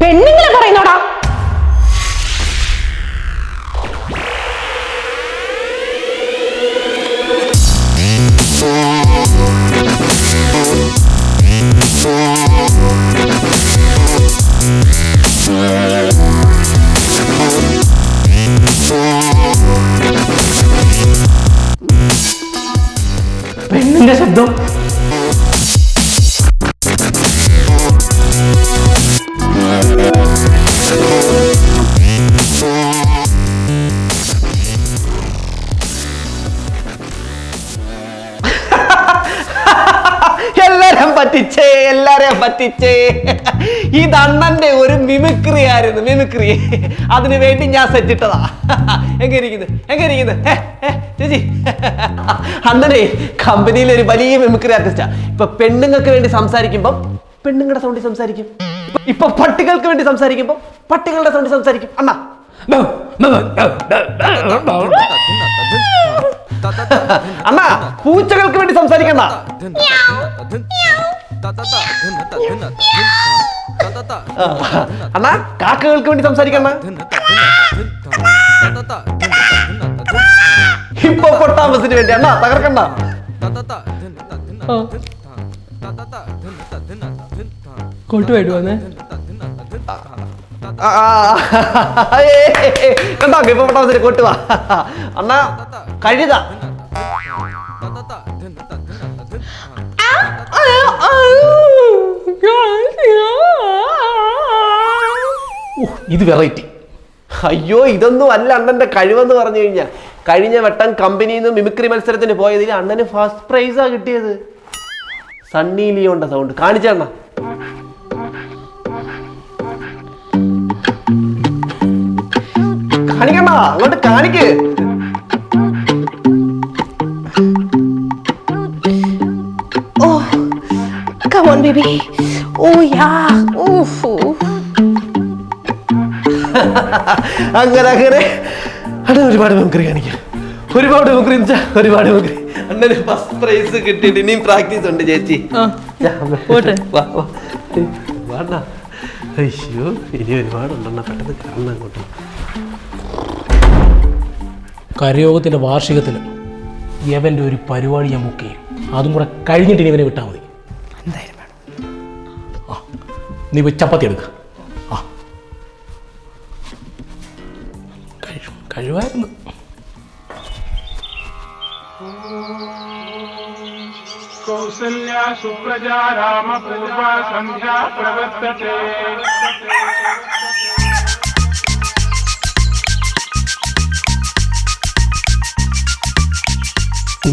പെണ്ണുങ്ങളെ പറയുന്നോടാ. പെണ്ണിന്റെ ശബ്ദം. എല്ലാരെയും പറ്റിച്ചേ. ഇത് അണ്ണന്റെ ഒരു മിമിക്രി ആയിരുന്നു, മിമിക്രി. അതിനു വേണ്ടി ഞാൻ സെറ്റിട്ടതാ. എങ്ങനെ ചേച്ചി? അണ്ണനെ കമ്പനിയിലെ ഒരു വലിയ മിമിക്രി ആർട്ടിസ്റ്റാ. ഇപ്പൊ പെണ്ണുങ്ങൾക്ക് വേണ്ടി സംസാരിക്കുമ്പോ പെണ്ണുങ്ങളുടെ സൗണ്ടിൽ സംസാരിക്കും. ഇപ്പൊ പട്ടികൾക്ക് വേണ്ടി സംസാരിക്കുമ്പോ പട്ടികളുടെ സൗണ്ടിൽ സംസാരിക്കും. അണ്ണാ അണ്ണാ പൂച്ചകൾക്ക് വേണ്ടി സംസാരിക്കണ്ട. അണ്ണാ കാക്കകൾക്ക് വേണ്ടി സംസാരിക്കണ്ട. ഹിപ്പോപ്പൊട്ടാമസിന് വേണ്ടി അണ്ണാ തകർക്കണ്ട. കൊണ്ടുപോയിടുവാന്നേ. കണ്ടോ ഹിപ്പോപ്പൊട്ടാമസിനെ കൊട്ടുവാ. അണ്ണാ കഴുത. ഇത് വെറൈറ്റി. അയ്യോ ഇതൊന്നും അല്ല അണ്ണന്റെ കഴിവെന്ന് പറഞ്ഞു കഴിഞ്ഞാൽ. കഴിഞ്ഞ വട്ടം കമ്പനിയിൽ നിന്ന് മിമിക്രി മത്സരത്തിന് പോയതിൽ അണ്ണന് ഫസ്റ്റ് പ്രൈസാ കിട്ടിയത്. സണ്ണി ലിയോന്റെ സൗണ്ട് കാണിച്ചണ്ണ. കാണിക്കണ്ണ, അങ്ങോട്ട് കാണിക്ക്. Come on, baby. Oh yeah. അങ്ങനെ അണ്ണൻ ഒരുപാട് മിമിക്രി കാണിക്കാം. ഒരുപാട് മിമിക്രി. അണ്ണന് ഫസ്റ്റ് പ്രൈസ് കിട്ടിയിട്ട് ഇനിയും പ്രാക്ടീസ് ഉണ്ട് ചേച്ചി. അയ്യോ ഇനി ഒരുപാടുണ്ടെണ്ണ. പെട്ടെന്ന് കാണണം അങ്ങോട്ട്. കരയോഗത്തിന്റെ വാർഷികത്തിന് ഇവന്റെ ഒരു പരിപാടി ഞാൻ ബുക്ക് ചെയ്യും. അതും കൂടെ കഴിഞ്ഞിട്ട് ഇനി ഇവനെ വിട്ടാൽ മതി. എന്തായാലും വേണം. നീ പോയി ചപ്പാത്തി എടുക്ക. കഴിവായിരുന്നു. കൗസല്യാ സുപ്രജാ രാമപൂർവ സന്ധ്യാ പ്രവർത്തത്തെ.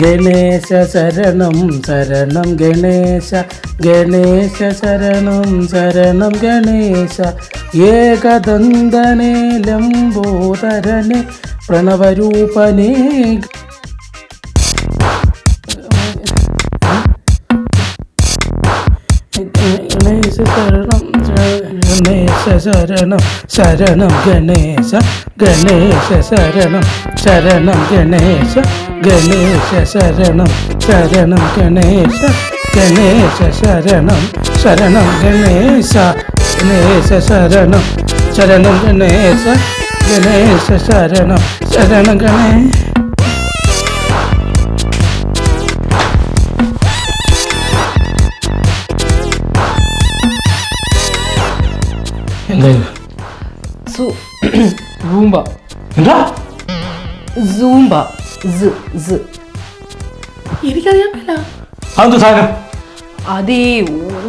ഗണേശ ശരണം ശരണം ഗണേശ, ഗണേശ ശരണം ശരണം ഗണേശ. ഏകദന്തനേ ലംബോദരനെ പ്രണവരൂപനേ. ഗണേശ ശരണം ഗണേശ ശരണം ശരണം ഗണേശ, ഗണേശ ശരണം ശരണം ഗണേശ, ഗണേശ ശരണം ശരണം ഗണേശ, ഗണേശ ശരണം ശരണം ഗണേശ, ഗണേശ ശരണം ശരണം ഗണേശ, ഗണേശ ശരണം ശരണം ഗണേശ. എന്തായാലും Zumba. എന്താ Zumba. എനിക്കറിയാമല്ല. അതെന്ത് സാധനം? അത് ഈ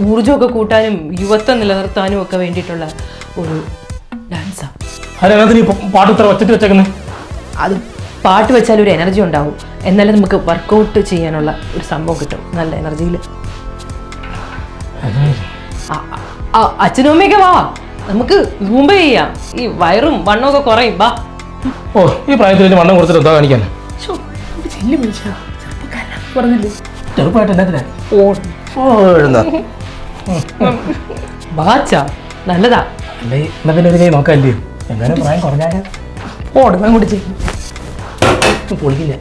ഊർജമൊക്കെ കൂട്ടാനും യുവത്വം നിലനിർത്താനും ഒക്കെ വേണ്ടിയിട്ടുള്ള ഒരു ഡാൻസാ. അതിനകത്ത് നീ പാട്ട് ഇത്ര ഒച്ചത്തിൽ വെച്ചേക്കുന്നത്? അത് പാട്ട് വെച്ചാൽ ഒരു എനർജി ഉണ്ടാവും. എന്നാലും നമുക്ക് വർക്കൗട്ട് ചെയ്യാനുള്ള ഒരു സംഭവം കിട്ടും നല്ല എനർജിയിൽ. അച്ഛനും അമ്മയൊക്കെ വാ, നമുക്ക് സൂംബ ചെയ്യാം. ഈ വയറും വണ്ണമൊക്കെ കുറയും. വാ. ഓ ഈ പ്രായത്തിൽ വണ്ണം കൊടുത്തിട്ട് എന്താ കാണിക്കാൻ? പറഞ്ഞില്ലേ ചെറുപ്പമായിട്ട് എന്നാ ബാച്ചാ നല്ലതാ. അല്ലേ എന്നാ പിന്നെ ഒരു കൈ നോക്കാല്ലേ? എങ്ങനെ പ്രായം കുറഞ്ഞാൽ ഓടുന്ന കൂടി ചെയ്യും. പൊളിക്കില്ല.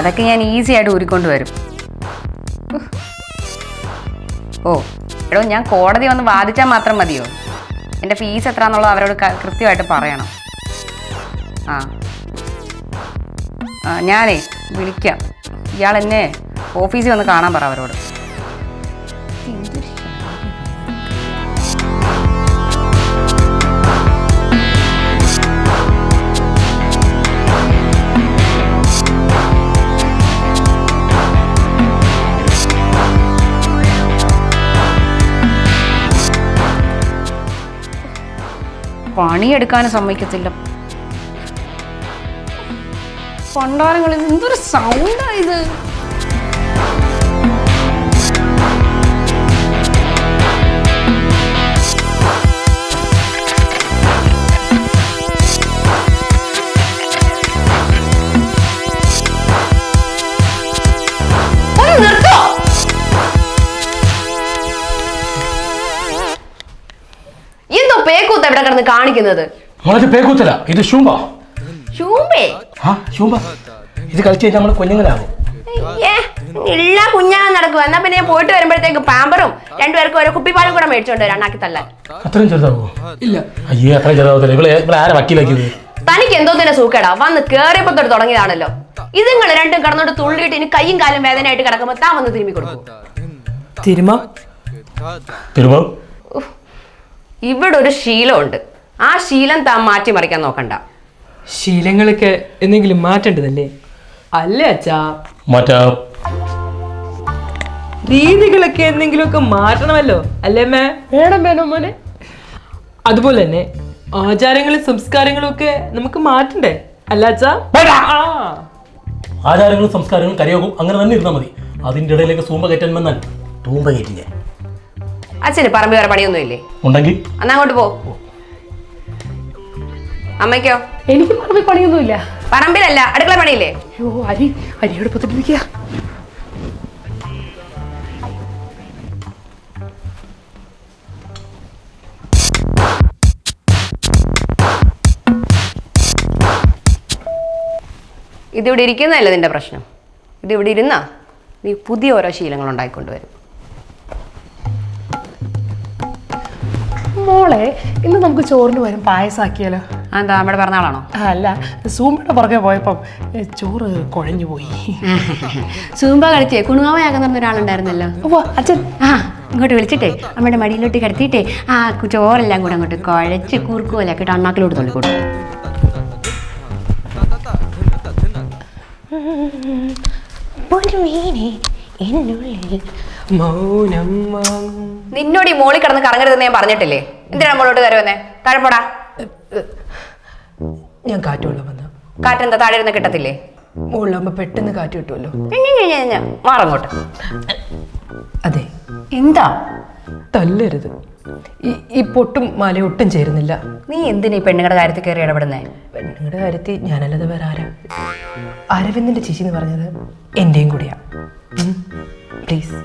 അതൊക്കെ ഞാൻ ഈസി ആയിട്ട് ഊരിക്കൊണ്ട് വരും. ഓ എടോ, ഞാൻ കോടതി വന്ന് വാദിച്ചാൽ മാത്രം മതിയോ? എൻ്റെ ഫീസ് എത്രയാണെന്നുള്ളത് അവരോട് കൃത്യമായിട്ട് പറയണം. ഞാനേ വിളിക്കാം. ഇയാൾ എന്നെ ഓഫീസിൽ വന്ന് കാണാൻ പറ അവരോട്. പണിയെടുക്കാനും സമ്മതിക്കത്തില്ല. പണ്ടാരങ്ങളിൽ എന്തൊരു സൗണ്ടാ ഇത്. നിർത്തോ? എന്തോ പേക്കൂത്ത ഇവിടെ കിടന്ന് കാണിക്കുന്നത്? പേക്കൂത്തല, ഇത് ഷൂമ്പ. ഷൂമ്പേ? ഷൂമ്പ ഇത് കളിച്ച് കഴിഞ്ഞാൽ നമ്മള് കുഞ്ഞുങ്ങളാകും. എല്ലാ കുഞ്ഞാൻ നടക്കുക. എന്നാ പിന്നെ പോയിട്ട് വരുമ്പോഴത്തേക്ക് പാമ്പറും രണ്ടുപേർക്കും ഓരോ കുപ്പിപ്പാലും കൂടെ മേടിച്ചോണ്ട് വരാം, അണ്ണാക്കി തല്ലാൻ. അത്രയും ചെറുതാവോ? ഇല്ല. അയ്യേ, അത്രയും ചെറുതാവത്തില്ല. ഇവിടെ ആരെ വക്കീലാക്കിയത്? തനിക്ക് എന്തോ തന്നെ സൂക്കേടാ. വന്ന് കേറിയപ്പോ തൊട്ട് തുടങ്ങിയതാണല്ലോ. ഇതുങ്ങൾ രണ്ടും കിടന്നോട്ട് തുള്ളിയിട്ട് ഇനി കയ്യും കാലും വേദനയായിട്ട് കിടക്കുമ്പോ താൻ വന്ന് തിരുമ്മി കൊടുക്കും. ഇവിടെ ഒരു ശീലമുണ്ട്. ആ ശീലം താൻ മാറ്റിമറിക്കാൻ നോക്കണ്ട. ശീലങ്ങളൊക്കെ എന്തെങ്കിലും മാറ്റേണ്ടതല്ലേ? അല്ലേ അച്ഛാ? മാറ്റാം. രീതികളൊക്കെ എന്തെങ്കിലുമൊക്കെ മാറ്റണമല്ലോ, അല്ലേ മേ? വേണം മോനെ. അതുപോലെ തന്നെ ആചാരങ്ങളും സംസ്കാരങ്ങളും ഒക്കെ നമുക്ക് മാറ്റണ്ടേ, അല്ല അച്ഛാ? ആചാരങ്ങളും സംസ്കാരങ്ങളും കരയോഗവും അങ്ങനെ തന്നെ ഇരുന്നാൽ മതി. അതിൻ്റെ ഇടയിലേക്ക് സൂമ്പ കയറ്റാൻ വന്നാൽ തൂമ്പ കയറ്റില്ല. അച്ഛന് പറമ്പ് വേറെ പണിയൊന്നും ഇല്ലേ? ഉണ്ടെങ്കിൽ എന്നാ അങ്ങോട്ട് പോ. അമ്മയ്ക്കോ? എനിക്ക് പറമ്പിൽ പണിയൊന്നുമില്ല. പറമ്പിലല്ല, അടുക്കള പണിയില്ലേ? അയ്യോ, അരിയെടുപ്പത്തിട്ടിരിക്കുക. ഇതിവിടെ ഇരിക്കുന്നതല്ല നിന്റെ പ്രശ്നം. ഇതിവിടെ ഇരുന്നാ നീ പുതിയ ഓരോ ശീലങ്ങൾ ഉണ്ടായിക്കൊണ്ടുവരും. മോളെ, ഇന്ന് നമുക്ക് ചോറിന് വരും പായസാക്കിയാലോ? എന്താ നമ്മുടെ പിറന്നാളാണോ? അല്ല, സൂമ്പയുടെ പുറകെ പോയപ്പം ചോറ് കുഴഞ്ഞു പോയി. സൂമ്പ കളിച്ചേ കുണുമാവയാകുന്ന ഒരാളുണ്ടായിരുന്നല്ലോ. അച്ഛൻ ഇങ്ങോട്ട് വിളിച്ചിട്ടേ നമ്മുടെ മടിയിലോട്ട് കിടത്തിയിട്ടേ ആ ചോറെല്ലാം കൂടെ അങ്ങോട്ട് കുഴച്ച് കൂർക്കുമല്ലാക്കിയിട്ട് അണ്ണാക്കിലോട്ട് തൊള്ളിക്കൊടുക്കും. നിന്നോട് ഈ മോളിൽ കിടന്ന് കറങ്ങരുതെന്ന് ഞാൻ പറഞ്ഞിട്ടില്ലേ? എന്തിനാ മോളോട്ട് കയറി വന്നേ? താഴെപ്പോടാ. ഞാൻ കാറ്റുള്ള വന്ന കാറ്റെന്താ താഴെ ഇരുന്ന് കിട്ടത്തില്ലേ? മുകളിലാകുമ്പോ പെട്ടെന്ന് കാറ്റ് കിട്ടുമല്ലോ. മാറങ്ങോട്ട്. അതെ, എന്താ തല്ലരുത്. ഈ പൊട്ടും മാലയും ഒട്ടും ചേരുന്നില്ല. നീ എന്തിനാ ഈ പെണ്ണുങ്ങളുടെ കാര്യത്തിൽ കയറി ഇടപെടുന്നേ? പെണ്ണുങ്ങളുടെ കാര്യത്തിൽ ഞാനല്ലാതെ വേറെ ആരാ? അരവിന്ദിന്റെ ചേച്ചി എന്ന് പറഞ്ഞത് എന്റെയും കൂടിയാ. Please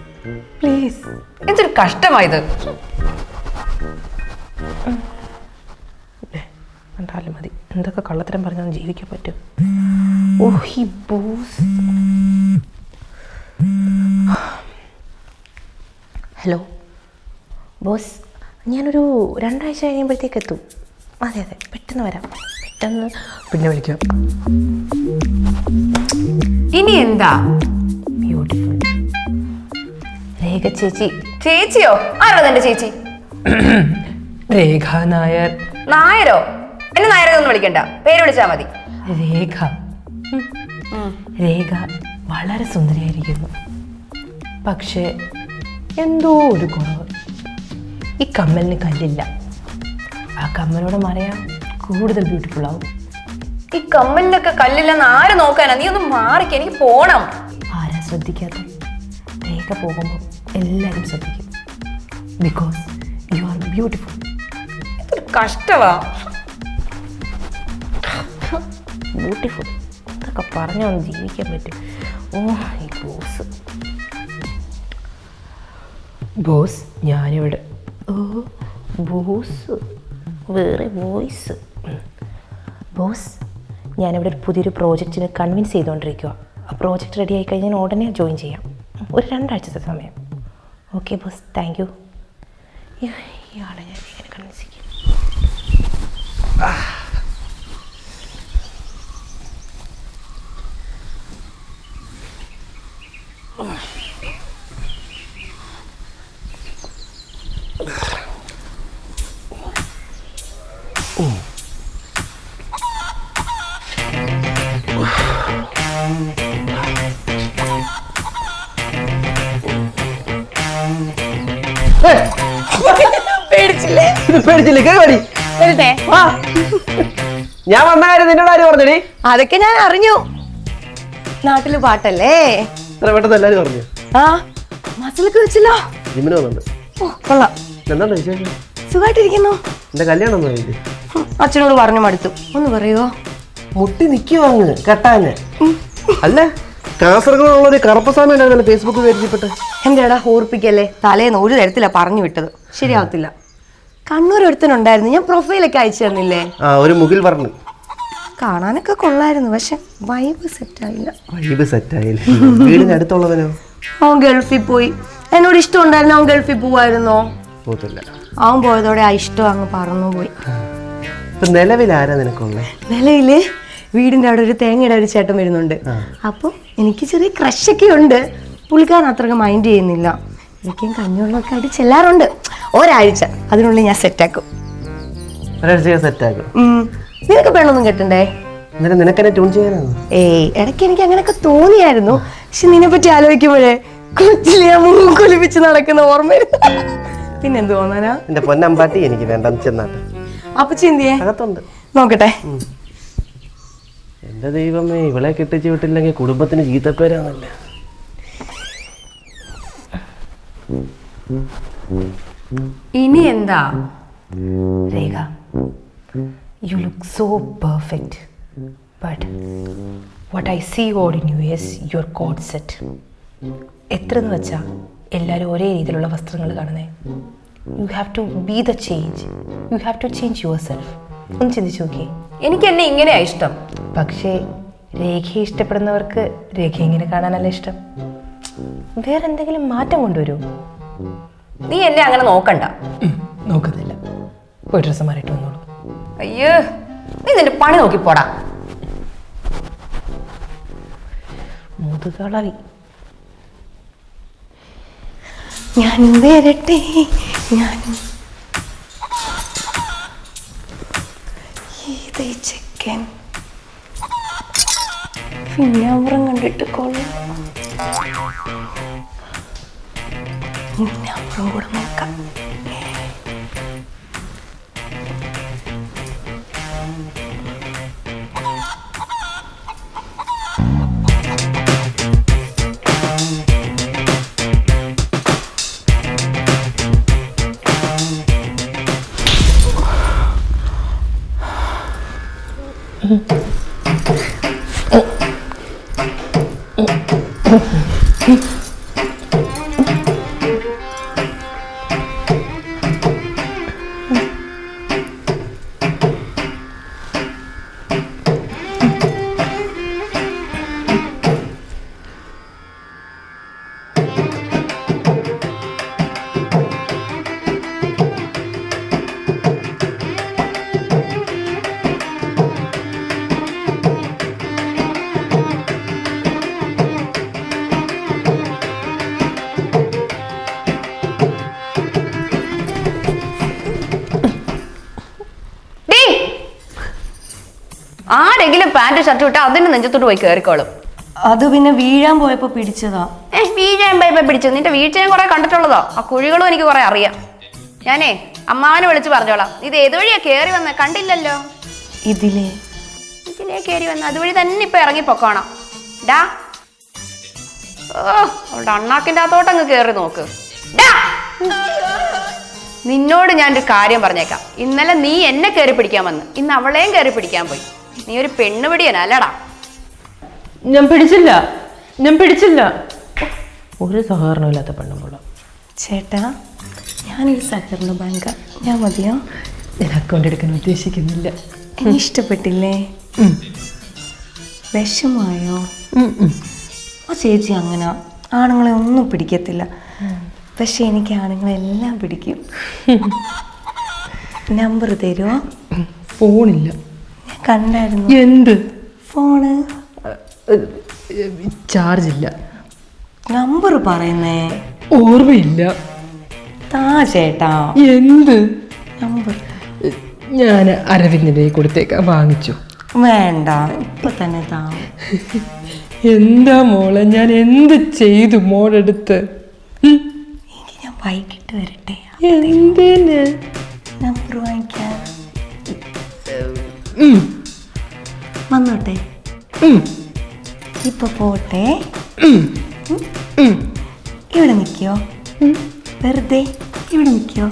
please. എന്തൊരു കഷ്ടമായത്. കണ്ടാലും മതി. എന്തൊക്കെ കള്ളത്തരം പറഞ്ഞാൽ ജീവിക്കാൻ പറ്റും. ഹലോ ബോസ്, ഞാനൊരു 2 ആഴ്ച കഴിയുമ്പോഴത്തേക്ക് എത്തും. അതെ, പെട്ടെന്ന് വരാം. പെട്ടെന്ന് പിന്നെ വിളിക്കാം. ഇനി എന്താ? ബ്യൂട്ടിഫുൾ രേഖ ചേച്ചി. ചേച്ചിയോ? ആരോ എന്റെ ചേച്ചി? രേഖ നായർ. നായരോ? എന്നെ നായരൊന്നും വിളിക്കണ്ട, പേര് വിളിച്ചാ മതി. രേഖ. രേഖ വളരെ സുന്ദരിയായിരിക്കുന്നു. പക്ഷേ എന്തോ ഒരു കുറവ്. ഈ കമ്മലിന് കല്ലില്ല. ആ കമ്മലോട് മറിയാൻ കൂടുതൽ ബ്യൂട്ടിഫുൾ ആവും. ഈ കമ്മലിനൊക്കെ കല്ലില്ലെന്ന് ആര് നോക്കാനാ? നീ ഒന്ന് മാറിക്ക, എനിക്ക് പോണം. ആരാ ശ്രദ്ധിക്കാത്ത? രേഖ പോകുമ്പോൾ എല്ലാവരും ശ്രദ്ധിക്കും. Because you are beautiful. ഇതൊരു കഷ്ടവാ. ബ്യൂട്ടിഫുൾ ഇതൊക്കെ പറഞ്ഞാൽ ഒന്ന് ജീവിക്കാൻ പറ്റും. ഈ ബോസ്. ബോസ്, ഞാനിവിടെ. ബോസ് വേറെ വോയിസ്. ബോസ്, ഞാനിവിടെ ഒരു പുതിയൊരു പ്രോജക്റ്റിന് കൺവിൻസ് ചെയ്തുകൊണ്ടിരിക്കുക. ആ പ്രോജക്റ്റ് റെഡി ആയി കഴിഞ്ഞാൽ ഉടനെ ജോയിൻ ചെയ്യാം. ഒരു 2 ആഴ്ചത്തെ സമയം. Okay boss, thank you. ഇയാളെ ഞാൻ ഇങ്ങനെ കൺവിൻസിക്കും. പേടിച്ചില്ലേ? കേറി. ഞാൻ വന്ന കാര്യം നിന്നോട് ആര് പറഞ്ഞടി? അതൊക്കെ ഞാൻ അറിഞ്ഞു. നാട്ടില് പാട്ടല്ലേ? ഇത്ര പെട്ടെന്ന് എല്ലാരും പറഞ്ഞു. ആ മസിലൊക്കെ വെച്ചല്ലോ. ജിമ്മിന് വന്നുണ്ട്. ഓ കൊള്ളാം. എന്താണ് വിശേഷം? സുഖമായിട്ടിരിക്കുന്നു. എന്റെ കല്യാണം ഒന്നും ആയില്ലേ? അച്ഛനോട് പറഞ്ഞു മടുത്തു. ഒന്ന് പറയുവോ? മുട്ടി നിക്കുവാങ്ങ് കെട്ടാന്. അല്ല, കാസർഗോഡുള്ളൊരു കറുപ്പസ്വാമി ഉണ്ടായിരുന്നല്ലോ ഫേസ്ബുക്ക് പരിചയപ്പെട്ട്. എന്റെടാ ഓർപ്പിക്കല്ലേ, തലേന്ന് ഒരു തരത്തിലാ പറഞ്ഞു വിട്ടത്. ശരിയാവത്തില്ല. കണ്ണൂർ ഒരുത്തനുണ്ടായിരുന്നു, ഞാൻ പ്രൊഫൈലൊക്കെ അയച്ചു തന്നില്ലേ? ആ, ഒരു മുകിൽ പറഞ്ഞു. കാണാനൊക്കെ കൊള്ളായിരുന്നു, പക്ഷെ വൈബ് സെറ്റായില്ല. വൈബ് സെറ്റായില്ല. വീടിന് അടുത്തുള്ളവനോ? അവൻ ഗൾഫിൽ പോയി. എന്നോട് ഇഷ്ടം ഉണ്ടായിരുന്നു, അവൻ ഗൾഫിൽ പോവായിരുന്നോ? പോത്തില്ല. അവൻ പോയതോടെ ആ ഇഷ്ടം അങ്ങ് പറന്നു പോയി. ഇപ്പൊ നിലവിൽ ആരാ നിനക്കുള്ളേ? നിലവില് വീടിന്റെ അവിടെ ഒരു തേങ്ങയുടെ ഒരു ചേട്ടൻ വരുന്നുണ്ട്. അപ്പൊ എനിക്ക് ചെറിയ ക്രഷൊക്കെ ഉണ്ട്. പുള്ളിക്കാരൻ അത്രയ്ക്ക് മൈൻഡ് ചെയ്യുന്നില്ല. എനിക്കും കഞ്ഞുള്ളൊക്കെ ആയിട്ട് ചെല്ലാറുണ്ട്. ഒരാഴ്ച അതിനുള്ളിൽ ഞാൻ സെറ്റാക്കും. ഒരാഴ്ച സെറ്റാക്കും. നിനക്ക് പെണ്ണൊന്നും കെട്ടണ്ടേ? എന്നിട്ട് നിനക്കെന്നെ ട്യൂൺ ചെയ്യാനാണ്? ഏയ്, ഇടയ്ക്ക് എനിക്ക് അങ്ങനെയൊക്കെ തോന്നിയായിരുന്നു. പക്ഷെ നിന്നെ പറ്റി ആലോചിക്കുമ്പോഴേ കൊച്ചിലെ മൂക്കൊലിപ്പിച്ച് നടക്കുന്ന ഓർമ്മ വരുന്നു. പിന്നെന്ത് തോന്നാനാ? എന്റെ പൊന്നമ്പാട്ടി എനിക്ക് വേണ്ട ചെന്നാട്ട്. അപ്പൊ ചിന്തിയേ അകത്തുണ്ട്. നോക്കട്ടെ. എന്റെ ദൈവമേ, ഇവളെ കെട്ടിച്ചു വിട്ടില്ലെങ്കിൽ കുടുംബത്തിന് ചീത്തപ്പേരാണല്ലേ. ഇനി എന്താ? രേഖ, you look so perfect, but what I see all in you is your coat set. എത്രയെന്ന് വെച്ചാൽ എല്ലാവരും ഒരേ രീതിയിലുള്ള വസ്ത്രങ്ങൾ കാണുന്നേ. You have to be the change. You have to change yourself. ഒന്ന് ചിന്തിച്ചു നോക്കിയേ. എനിക്ക് എന്നെ ഇങ്ങനെയാ ഇഷ്ടം. പക്ഷേ രേഖയെ ഇഷ്ടപ്പെടുന്നവർക്ക് രേഖ ഇങ്ങനെ കാണാനല്ല ഇഷ്ടം. വേറെ എന്തെങ്കിലും മാറ്റം കൊണ്ടുവരൂ. നീ എന്നെ അങ്ങനെ നോക്കണ്ട. നോക്കുന്നില്ല. പോയി ഡ്രസ്സ് മാറിയിട്ട് വന്നോളൂ. അയ്യോ, നീ നിന്റെ പണി നോക്കി പോടാ. മുതുകളി. ഞാൻ വരട്ടെ, ഞാൻ ചെക്കൻ പിന്നെ അവറും കണ്ടിട്ട് കൊള്ളാം. പിന്നെ അവറും കൂടെ നോക്കാം. ആരെങ്കിലും പാന്റ് ഷർട്ട് വിട്ടാൽ അതിന്റെ നെഞ്ചത്തോട്ട് പോയി കയറിക്കോളും. അത് പിന്നെ വീഴാൻ പോയപ്പോ പിടിച്ചതാ. വീഴാൻ പോയപ്പോ പിടിച്ചു. നിന്റെ വീഴ്ച ഞാൻ കുറെ കണ്ടിട്ടുള്ളതോ. ആ കുഴികളും എനിക്ക് കുറെ അറിയാം. ഞാനേ അമ്മാവനെ വിളിച്ച് പറഞ്ഞോളാം. ഇത് ഏത് വഴിയാ കയറി വന്ന കണ്ടില്ലല്ലോ? ഇതിലേ കയറി വന്ന അതുവഴി തന്നെ ഇപ്പൊ ഇറങ്ങി പൊക്കോണം. ഡാ, ഓ അവളുടെ അണ്ണാക്കിന്റെ അകത്തോട്ടങ്ങ് കയറി നോക്ക്. ഡാ, നിന്നോട് ഞാനൊരു കാര്യം പറഞ്ഞേക്കാം. ഇന്നലെ നീ എന്നെ കയറി പിടിക്കാൻ വന്ന്, ഇന്ന് അവളെയും കയറി പിടിക്കാൻ പോയി. നീ ഒരു പെണ്ണുപിടിയനാ അല്ലടാ? ഞാൻ പിടിച്ചില്ല. ഒരു സഹകരണമില്ലാത്ത പെണ്ണുമ്പോളാ. ചേട്ടാ, ഞാനൊരു സഹകരണ ബാങ്കാ. ഞാൻ മതിയോ? ഞാൻ അക്കൗണ്ട് എടുക്കാൻ ഉദ്ദേശിക്കുന്നില്ല. എന്നെ ഇഷ്ടപ്പെട്ടില്ലേ? വിഷമായോ? ആ ചേച്ചി അങ്ങനെ ആണുങ്ങളെ ഒന്നും പിടിക്കത്തില്ല. പക്ഷെ എനിക്ക് ആണുങ്ങളെല്ലാം പിടിക്കും. നമ്പർ തരുമോ? ഫോണില്ല. ഞാൻ കണ്ടായിരുന്നു. എന്ത് ഫോണ്? ചാർജ് ഇല്ല. നമ്പർ പറയുന്നേ ഓർമ്മയില്ല. താ ചേട്ടാ. എന്ത് നമ്പർ? ഞാൻ അരവിന്ദിന്റെ കൊടുത്തേക്കാം, വാങ്ങിച്ചു. വേണ്ട, ഇപ്പൊ തന്നെ താ. എന്താ മോളെ, ഞാൻ എന്ത് ചെയ്തു മോളെടുത്ത്? എനിക്ക് ഞാൻ വൈകിട്ട് വരട്ടെ? എന്തിന്? നമ്പർ വാങ്ങിക്കാൻ വന്നോട്ടെ? ഇപ്പൊ പോട്ടെ? ഇവിടെ നിൽക്കോ? വെറുതെ ഇവിടെ നിൽക്കോ?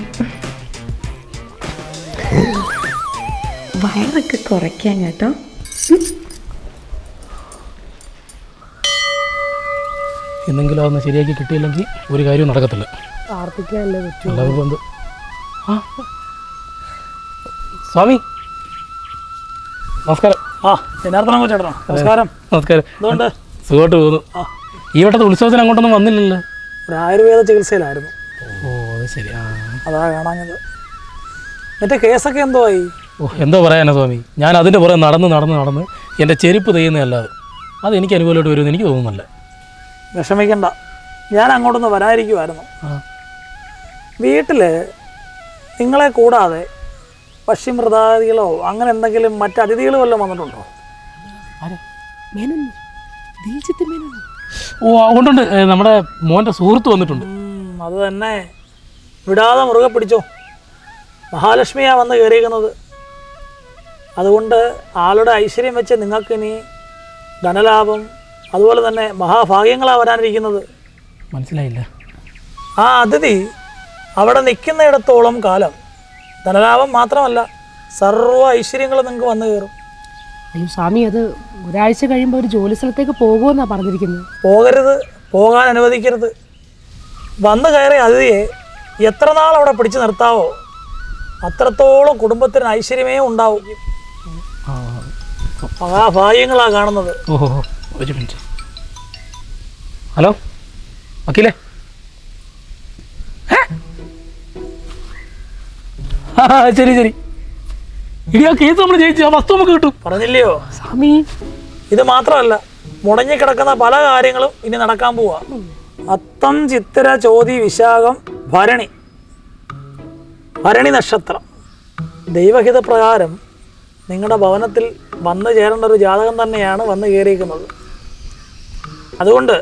വയറൊക്കെ കുറയ്ക്കാൻ കേട്ടോ. എന്നെങ്കിലും അതൊന്ന് ശരിയാക്കി കിട്ടിയില്ലെങ്കിൽ ഒരു കാര്യവും നടക്കത്തില്ല. പ്രാർത്ഥിക്കാനല്ലേ പറ്റൂ. അല്ലാതെ ഇപ്പൊ എന്ത്? ആ സ്വാമി നമസ്കാരം. ജനാർദ്ദനം ചേട്ടനോ? നമസ്കാരം. നമസ്കാരം. എന്തുകൊണ്ട്? സുഖമായിട്ട് പോകുന്നു. ഈ വട്ടത്തെ ഉത്സവത്തിന് അങ്ങോട്ടൊന്നും വന്നില്ലല്ലോ. ഒരു ആയുർവേദ ചികിത്സയിലായിരുന്നു. ഓ അത് ശരി. ആ അതാ കാണാഞ്ഞത്. മറ്റേ കേസൊക്കെ എന്തോ ആയി? ഓ എന്തോ പറയാനാ സ്വാമി, ഞാൻ അതിൻ്റെ പുറകെ നടന്ന് എൻ്റെ ചെരുപ്പ് തെയ്യുന്നതല്ലാതെ അത് എനിക്ക് അനുകൂലമായിട്ട് വരുമെന്ന് എനിക്ക് തോന്നുന്നില്ല. വിഷമിക്കണ്ട, ഞാൻ അങ്ങോട്ടൊന്ന് വരാതിരിക്കുമായിരുന്നു. വീട്ടിൽ നിങ്ങളെ കൂടാതെ പക്ഷിമൃഗാദികളോ അങ്ങനെ എന്തെങ്കിലും മറ്റ് അതിഥികൾ വല്ലതും വന്നിട്ടുണ്ടോ? ഓ അതുകൊണ്ടുണ്ട്, നമ്മുടെ മോൻ്റെ സുഹൃത്ത് വന്നിട്ടുണ്ട്. അത് തന്നെ, വിടാതെ മുറുകെ പിടിച്ചോ. മഹാലക്ഷ്മിയാ വന്ന് കയറിയിരിക്കുന്നത്. അതുകൊണ്ട് ആളുടെ ഐശ്വര്യം വെച്ച് നിങ്ങൾക്കിനി ധനലാഭം അതുപോലെ തന്നെ മഹാഭാഗ്യങ്ങളാണ് വരാനിരിക്കുന്നത്. മനസ്സിലായില്ല. ആ അതിഥി അവിടെ നിൽക്കുന്നിടത്തോളം കാലം ധനലാഭം മാത്രമല്ല സർവ്വ ഐശ്വര്യങ്ങളും നിങ്ങൾക്ക് വന്നു കയറും. അയ്യോ സ്വാമി, അത് ഒരാഴ്ച കഴിയുമ്പോൾ ഒരു ജോലി സ്ഥലത്തേക്ക് പോകുമെന്നാണ് പറഞ്ഞിരിക്കുന്നത്. പോകരുത്, പോകാൻ അനുവദിക്കരുത്. വന്നു കയറിയ അതിഥിയെ എത്ര നാൾ അവിടെ പിടിച്ചു നിർത്താവോ അത്രത്തോളം കുടുംബത്തിന് ഐശ്വര്യമേ ഉണ്ടാവും. മഹാഭാഗ്യങ്ങളാണ് കാണുന്നത്. ഓഹോ ഒരു മിനിറ്റ്. ഹലോ വക്കീലേ. ശരി ശരി. ഇനി ആ കേസ് നമ്മൾ ജയിച്ചു, ആ വസ്തു നമുക്ക് കിട്ടും. പറഞ്ഞില്ലയോ സ്വാമി? ഇത് മാത്രമല്ല, മുടങ്ങിക്കിടക്കുന്ന പല കാര്യങ്ങളും ഇനി നടക്കാൻ പോവാ. അത്തം ചിത്തിര ചോതി വിശാഖം ഭരണി നക്ഷത്രം ദൈവഹിത പ്രകാരം നിങ്ങളുടെ ഭവനത്തിൽ വന്നു ചേരേണ്ട ഒരു ജാതകം തന്നെയാണ് വന്നു കയറിയിരിക്കുന്നത്. അതുകൊണ്ട്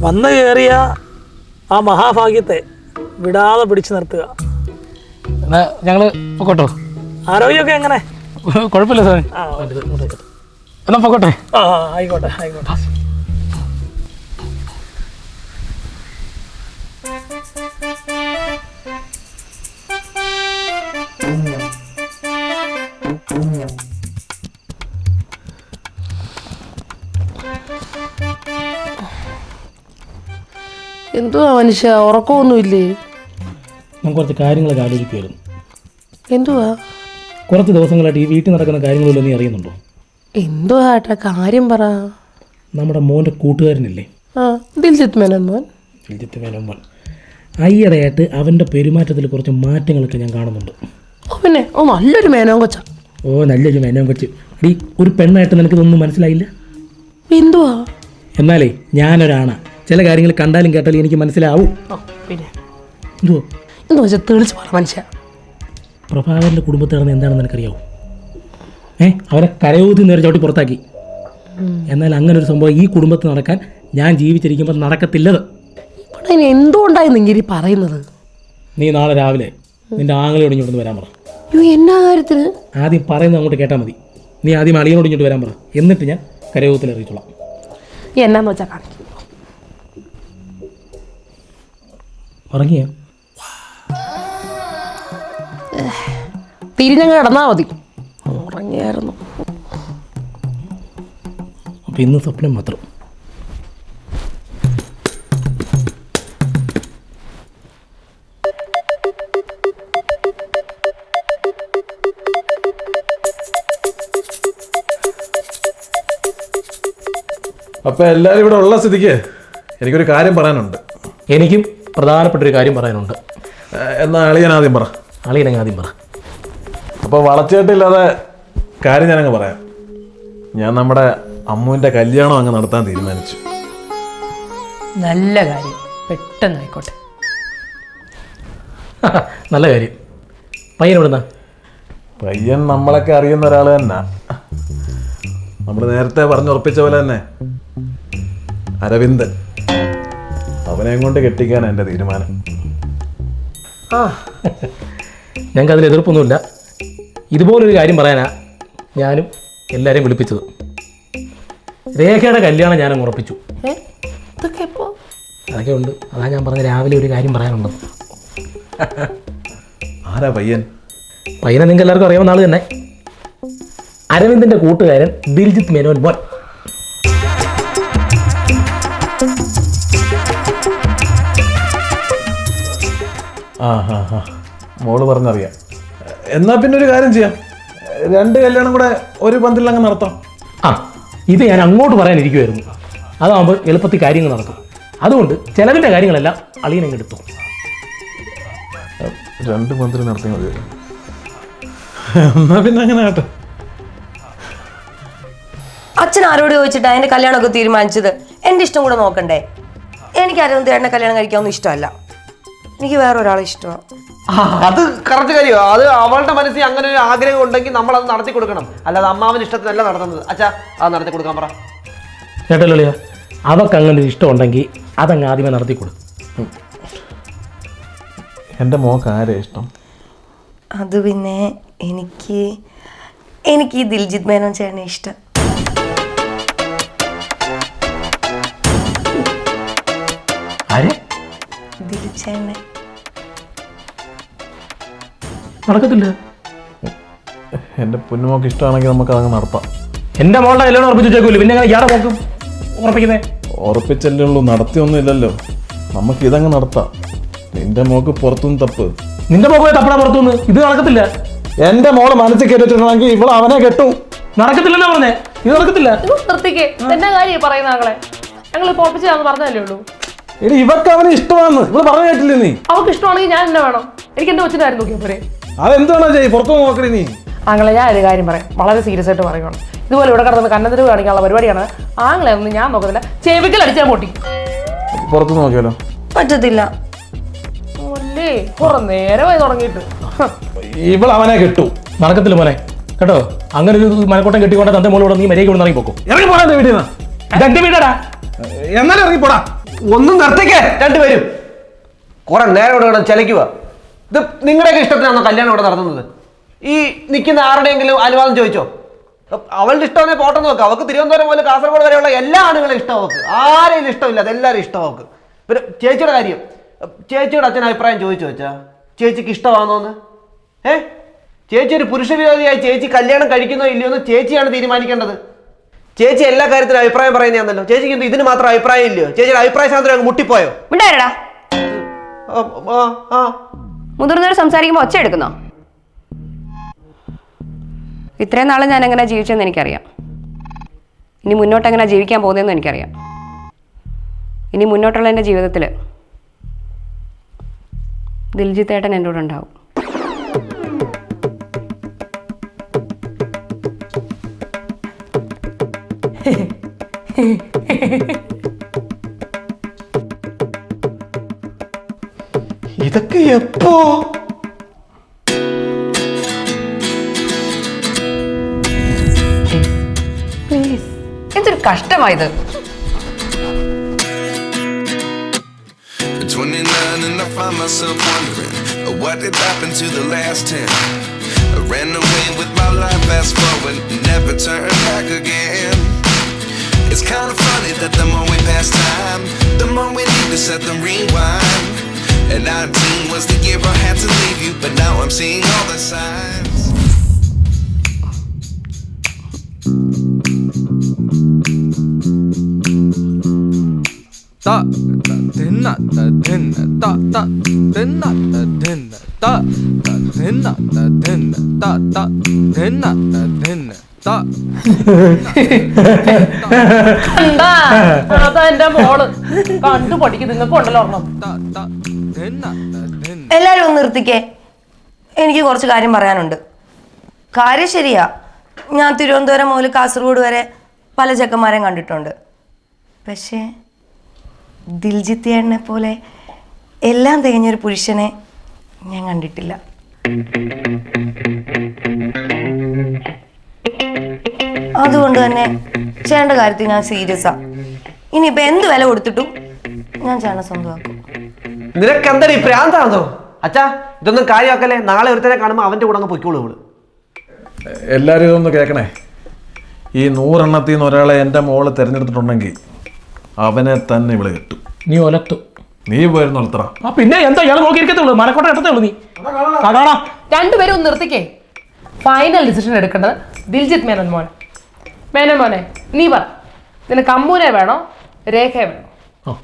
വന്നു കയറിയ ആ മഹാഭാഗ്യത്തെ വിടാതെ പിടിച്ചു നിർത്തുക. എന്നാ ഞങ്ങൾ പൊക്കോട്ടോ? ആരോഗ്യമൊക്കെ എങ്ങനെ? കുഴപ്പമില്ല സാറേ. എന്നാ പൊക്കോട്ടെ? ആയിക്കോട്ടെ ആയിക്കോട്ടെ. എന്തുവാ മനുഷ്യ, ഉറക്കമൊന്നുമില്ലേ? ഞാൻ കുറച്ച് കാര്യങ്ങളൊക്കെ ആലോചിക്കുമായിരുന്നു. എന്തുവാ? കുറച്ച് ദിവസങ്ങളായിട്ട് ഈ വീട്ടിൽ നടക്കുന്ന കാര്യങ്ങളൊന്നും നീ അറിയുന്നുണ്ടോ? എന്തുവാ ഏട്ടാ, കാര്യം പറ. നമ്മുടെ മോൻ്റെ കൂട്ടുകാരനില്ലേ, ദിൽജിത്ത് മേനോൻ മോൻ. ദിൽജിത്ത് മേനോൻ മോൻ ഈയിടെയായിട്ട് അവൻ്റെ പെരുമാറ്റത്തിൽ കുറച്ച് മാറ്റങ്ങളൊക്കെ ഞാൻ കാണുന്നുണ്ട്. ഓ പിന്നെ, ഓ നല്ലൊരു മേനോൻ കൊച്ച. ഓ നല്ലൊരു മേനോൻ കൊച്ച്. ഈ ഒരു പെണ്ണായിട്ട് നിനക്കിതൊന്നും മനസ്സിലായില്ല? എന്തുവാ? എന്നാലേ ഞാനൊരാണാ, ചില കാര്യങ്ങൾ കണ്ടാലും കേട്ടാലും എനിക്ക് മനസ്സിലാവും. പിന്നെ എന്തുവോ എന്താ വെച്ചാൽ തെളിച്ച് പറ മനുഷ്യ. പ്രഭാകരൻ്റെ കുടുംബത്തിൽ നടന്ന് എന്താണെന്ന് നിനക്കറിയാവൂ? അവരെ കരയൂത്തി നേരെ ചവിട്ടി പുറത്താക്കി. എന്നാൽ അങ്ങനെ ഒരു സംഭവം ഈ കുടുംബത്തിൽ നടക്കാൻ ഞാൻ ജീവിച്ചിരിക്കുമ്പോൾ നടക്കത്തില്ലത്. ഇവിടെ അതിന് എന്തുകൊണ്ടായിരുന്നു ഇങ്ങനെ പറയുന്നത്? നീ നാളെ രാവിലെ നിന്റെ ആങ്ങളയോട് ഇങ്ങോട്ട് വരാൻ പറ. അയ്യോ എന്നാ കാര്യത്തിന്? ആദ്യം പറയുന്നത് അങ്ങോട്ട് കേട്ടാൽ മതി. നീ ആദ്യം അളിയനോട് ഇങ്ങോട്ട് വരാൻ പറ, എന്നിട്ട് ഞാൻ കരയൂത്തിൽ അറിയിച്ചോളാം. എന്നാന്ന് വെച്ചാൽ കാണിക്കും. ഉറങ്ങിയോ? തിരിഞ്ഞങ്ങ് കിടന്നാ മതി. ഉറങ്ങിയായിരുന്നു. അപ്പം ഇന്ന് സ്വപ്നം മാത്രം. അപ്പോൾ എല്ലാവരും ഇവിടെ ഉള്ള സ്ഥിതിക്ക് എനിക്കൊരു കാര്യം പറയാനുണ്ട്. എനിക്കും പ്രധാനപ്പെട്ടൊരു കാര്യം പറയാനുണ്ട്. എന്നാൽ അളിയൻ ആദ്യം പറ. അളിയനങ്ങ് ആദ്യം പറ. അപ്പോൾ വളച്ചേട്ടില്ലാതെ കാര്യം ഞാനങ്ങ് പറയാം. ഞാൻ നമ്മുടെ അമ്മുവിൻ്റെ കല്യാണം അങ്ങ് നടത്താൻ തീരുമാനിച്ചു. നല്ല കാര്യം, പെട്ടെന്നായിക്കോട്ടെ. നല്ല കാര്യം. പയ്യൻ എവിടുന്നാ? പയ്യൻ നമ്മളൊക്കെ അറിയുന്ന ഒരാൾ തന്നെ. നമ്മൾ നേരത്തെ പറഞ്ഞുറപ്പിച്ച പോലെ തന്നെ അരവിന്ദൻ. അവനെയും കൊണ്ട് കെട്ടിക്കാനാണ് എൻ്റെ തീരുമാനം. ആ, ഞങ്ങൾക്ക് അതിൽ എതിർപ്പൊന്നുമില്ല. ഇതുപോലൊരു കാര്യം പറയാനാ ഞാനും എല്ലാവരെയും വിളിപ്പിച്ചത്. രേഖയുടെ കല്യാണം ഞാനും ഉറപ്പിച്ചു. അതൊക്കെ ഉണ്ട്. അതാ ഞാൻ പറഞ്ഞ രാവിലെ ഒരു കാര്യം പറയാനുണ്ട്. ആരാ പയ്യൻ? പയ്യനെ നിങ്ങൾക്ക് എല്ലാവർക്കും അറിയാവുന്ന ആൾ തന്നെ. അരവിന്ദൻ്റെ കൂട്ടുകാരൻ ദിൽജിത്ത് മേനോൻ മോൻ. ആ ഹാ ഹാ, മോള് പറഞ്ഞറിയാം. എന്നാൽ പിന്നെ ഒരു കാര്യം ചെയ്യാം, 2 കല്യാണം കൂടെ ഒരു പന്തിൽ അങ്ങ് നടത്താം. ആ, ഇത് ഞാൻ അങ്ങോട്ട് പറയാനിരിക്കുമായിരുന്നു. അതാകുമ്പോൾ എളുപ്പത്തിൽ കാര്യങ്ങൾ നടക്കും. അതുകൊണ്ട് ചിലവിൻ്റെ കാര്യങ്ങളെല്ലാം അളിയനങ്ങ് എടുത്തു. 2 പന്തിൽ നടത്തി മതി. എന്നാ പിന്നെ അങ്ങനെ ആട്ടെ. അച്ഛൻ ആരോട് ചോദിച്ചിട്ടാ എന്റെ കല്യാണമൊക്കെ തീരുമാനിച്ചത്? എന്റെ ഇഷ്ടം കൂടെ നോക്കണ്ടേ? എനിക്ക് അരവിന്ദ് ചേട്ടനെ കല്യാണം കഴിക്കാനൊന്നും ഇഷ്ടമല്ല. എനിക്ക് വേറെ ഒരാളെ ഇഷ്ടമാണ്. അത് കറക്റ്റ് കാര്യമാണ്. അത് അവളുടെ മനസ്സിൽ അങ്ങനെ ഒരു ആഗ്രഹം ഉണ്ടെങ്കിൽ നമ്മൾ അത് നടത്തി കൊടുക്കണം. അല്ലാതെ അമ്മാവൻ്റെ ഇഷ്ടത്തിനല്ല നടത്തുന്നത്. അച്ഛാ, അത് നടത്തി കൊടുക്കാൻ പറ. കേട്ടല്ലോ ലിയ, അവർക്ക് അങ്ങനെ ഒരു ഇഷ്ടമുണ്ടെങ്കിൽ അതങ്ങ് ആദ്യമേ നടത്തി കൊടുക്കും. എൻ്റെ മോക്ക് ആരെയാ ഇഷ്ടം? അത് പിന്നെ എനിക്ക് ഈ ദിൽജിത്ത് മേനോൻ ചേട്ടനെ ഇഷ്ടം. ആരെ? ദിൽജിത്ത് ചേട്ടനെ. നടക്കത്തില്ല. എൻ്റെ പൊന്നുമോക്ക് ഇഷ്ടമാണെങ്കിൽ നമുക്ക് അതങ്ങ് നടത്താം. എൻ്റെ മോളുടെ കല്യാണം ഉറപ്പിച്ച് വെച്ചേക്കൂല്ലോ, പിന്നെ ഞാൻ ഇയാളെ നോക്കും ഉറപ്പിക്കുന്നേ. ഉറപ്പിച്ചല്ലേ ഉള്ളൂ, നടത്തിയൊന്നും ഇല്ലല്ലോ. നമുക്ക് ഇതങ്ങ് നടത്താം. നിന്റെ മോക്ക് പുറത്തുനിന്ന് തപ്പ്. നിന്റെ മോക്ക് തപ്പടാ പുറത്തുനിന്ന്. ഇത് നടക്കത്തില്ല. എൻ്റെ മോള് മനസ്സിൽ കയറ്റിട്ടുണ്ടെങ്കിൽ ഇവൾ അവനെ കെട്ടു. നടക്കത്തില്ലെന്നാ പറഞ്ഞേ. ഇത് നടക്കത്തില്ല. നിർത്തിക്കേ, എന്റെ കാര്യം പറയുന്ന ആങ്ങളെ. ഞങ്ങൾ ഉറപ്പിച്ചാന്ന് പറഞ്ഞല്ലേ ഉള്ളൂ. എടി, ഇവർക്ക് അവനെ ഇഷ്ടമാണെന്ന് ഇവള് പറഞ്ഞു കേട്ടില്ലേ നീ? അവർക്ക് ഇഷ്ടമാണെങ്കിൽ ഞാൻ എന്നെ വേണം. എനിക്ക് എന്റെ കൊച്ചിന്റെ കാര്യം നോക്കിയാൽ പോരെ? അതെന്താണോ ചെയ്യ്, പുറത്തുനിന്ന് നോക്കണേ നീ. ആങ്ങളെ, ഞാൻ ഒരു കാര്യം പറയാം, വളരെ സീരിയസ് ആയിട്ട് പറയുകയാണ്. ഇതുപോലെ ഇവിടെ കിടന്ന് കന്നതിന് കാണിക്കാനുള്ള പരിപാടിയാണ്. ആങ്ങളെ ഒന്നും ഞാൻ നോക്കുന്നില്ല. ചെവിക്കൽ അടിച്ചാൽ പൊട്ടി. പുറത്തുനിന്ന് നോക്കിയാലോ? പറ്റത്തില്ല. കുറെ നേരമായി തുടങ്ങിയിട്ട്. ഇവൾ അവനെ കെട്ടു. നടക്കത്തില്ല മോനെ, കേട്ടോ. അങ്ങനെ ഒരു മലക്കോട്ടം കെട്ടിക്കൊണ്ട് തന്റെ മോളോട് നീ മര്യാദ കൊണ്ട് ഇറങ്ങി പോക്കും. ഇറങ്ങി പോടാ വീട്ടിൽ നിന്ന്. ഇതെന്റെ വീടാടാ. എന്നാലും ഇറങ്ങിപ്പോടാ. ഒന്നും നിർത്തിക്കേ രണ്ടുപേരും. കുറെ നേരം ഇവിടെ ചിലയ്ക്കുക. ഇത് നിങ്ങളുടെയൊക്കെ ഇഷ്ടത്തിനാണോ കല്യാണം ഇവിടെ നടത്തുന്നത്? ഈ നിൽക്കുന്ന ആരുടെയെങ്കിലും അനുവാദം ചോദിച്ചോ? അവളുടെ ഇഷ്ടമാണെങ്കിൽ പോട്ടെ നോക്കാം. അവൾക്ക് തിരുവനന്തപുരം മുതൽ കാസർഗോഡ് വരെയുള്ള എല്ലാ ആണുങ്ങളും ഇഷ്ടം അവൾക്ക്. ആരെയും ഇഷ്ടമില്ല, അതെല്ലാവരും ഇഷ്ടം അവൾക്ക്. പിന്നെ ചേച്ചിയുടെ കാര്യം, ചേച്ചിയുടെ അച്ഛൻ അഭിപ്രായം ചോദിച്ചു വെച്ചാ ചേച്ചിക്ക് ഇഷ്ടമാണോന്ന്? ചേച്ചി ഒരു പുരുഷ വിരോധിയായി ചേച്ചി കല്യാണം കഴിക്കുന്നോ ഇല്ലയോ എന്ന് ചേച്ചിയാണ് തീരുമാനിക്കേണ്ടത്. ചേച്ചി എല്ലാ കാര്യത്തിലും അഭിപ്രായം പറയുന്നതാണല്ലോ. ചേച്ചിക്ക് എന്ത് ഇതിന് മാത്രം അഭിപ്രായം ഇല്ലയോ? ചേച്ചിയുടെ അഭിപ്രായ സ്വാതന്ത്ര്യം അങ്ങ് മുട്ടിപ്പോയോ? ഉണ്ടായിരടാ. മുതിർന്നവർ സംസാരിക്കുമ്പോൾ ഒച്ച എടുക്കുന്നോ? ഇത്രയും നാളും ഞാൻ എങ്ങനെ ജീവിച്ചെന്ന് എനിക്കറിയാം. ഇനി മുന്നോട്ട് എങ്ങനെ ജീവിക്കാൻ പോകുന്നതെന്ന് എനിക്കറിയാം. ഇനി മുന്നോട്ടുള്ള എൻ്റെ ജീവിതത്തിൽ ദിൽജിത്ത് ഏട്ടൻ എൻ്റെ കൂടെ ഉണ്ടാവും. ഇതൊക്കെ എപ്പോ? പ്ലീസ്, എന്തൊരു കഷ്ടമായത്. 29 and I find myself wondering what did happen to the last 10. I ran away with my life, fast forward, never turn back again. It's kind of funny that the more we pass time, the more we need to set them rewind. And 19 was the year I had to leave you, but now I'm seeing all the signs. Da da dinna da dinna da da dinna da dinna da da dinna da dinna da da dinna da dinna ta എന്താ അതാ എന്റെ മോള് കണ്ടു പഠിക്കും നിങ്ങൾക്ക് ഉണ്ടല്ലോ ഒരെണ്ണം. ta ta dhinna ta dhinna എല്ലാവരും ഒന്ന് നിർത്തിക്കേ. എനിക്ക് കുറച്ച് കാര്യം പറയാനുണ്ട്. കാര്യം ശരിയാ, ഞാൻ തിരുവനന്തപുരം മുതൽ കാസർഗോഡ് വരെ പല ചെക്കന്മാരെയും കണ്ടിട്ടുണ്ട്. പക്ഷേ ദിൽജിത്ത് ചേട്ടനെ പോലെ എല്ലാം തികഞ്ഞൊരു പുരുഷനെ ഞാൻ കണ്ടിട്ടില്ല. അതുകൊണ്ട് തന്നെ ചേട്ടൻ്റെ കാര്യത്തിൽ ഞാൻ സീരിയസാ. ഇനിയിപ്പോൾ എന്ത് വില കൊടുത്തിട്ടും ഞാൻ ചേട്ടനെ സ്വന്തമാക്കും. നിനക്ക് എന്താടി പ്രാന്താണോ? അച്ഛാ ഇതൊന്നും കാര്യമാക്കല്ലേ. നാളെ ഒരുത്തനെ കാണുമ്പോൾ അവൻ്റെ കൂടെ അങ്ങ് പൊയ്ക്കോളൂ ഇവള്. എല്ലാവരും ഇതൊന്ന് കേൾക്കണേ. ഈ 100 എണ്ണത്തിൽ നിന്ന് ഒരാളെ എൻ്റെ മോള് തിരഞ്ഞെടുത്തിട്ടുണ്ടെങ്കിൽ അവനെ തന്നെ ഇവിടെ കിട്ടും. നീ ഒലത്തും. നീ പോയിരുന്നു വളർത്തറ. ആ പിന്നെ എന്താ ഇയാൾ നോക്കിയിരിക്കത്തുള്ളൂ, മനക്കോട്ടെ എടുത്തേ ഉള്ളൂ. നീ കാണാം. രണ്ടുപേരും ഒന്ന് നിർത്തിക്കേ. ഫൈനൽ ഡിസിഷൻ എടുക്കേണ്ടത് ദിൽജിത്ത് മേനോൻ മോൻ. മേനോൻ മോനെ നീ പറ, നിനക്ക് അമ്മൂനെ വേണോ രേഖയെ വേണോ?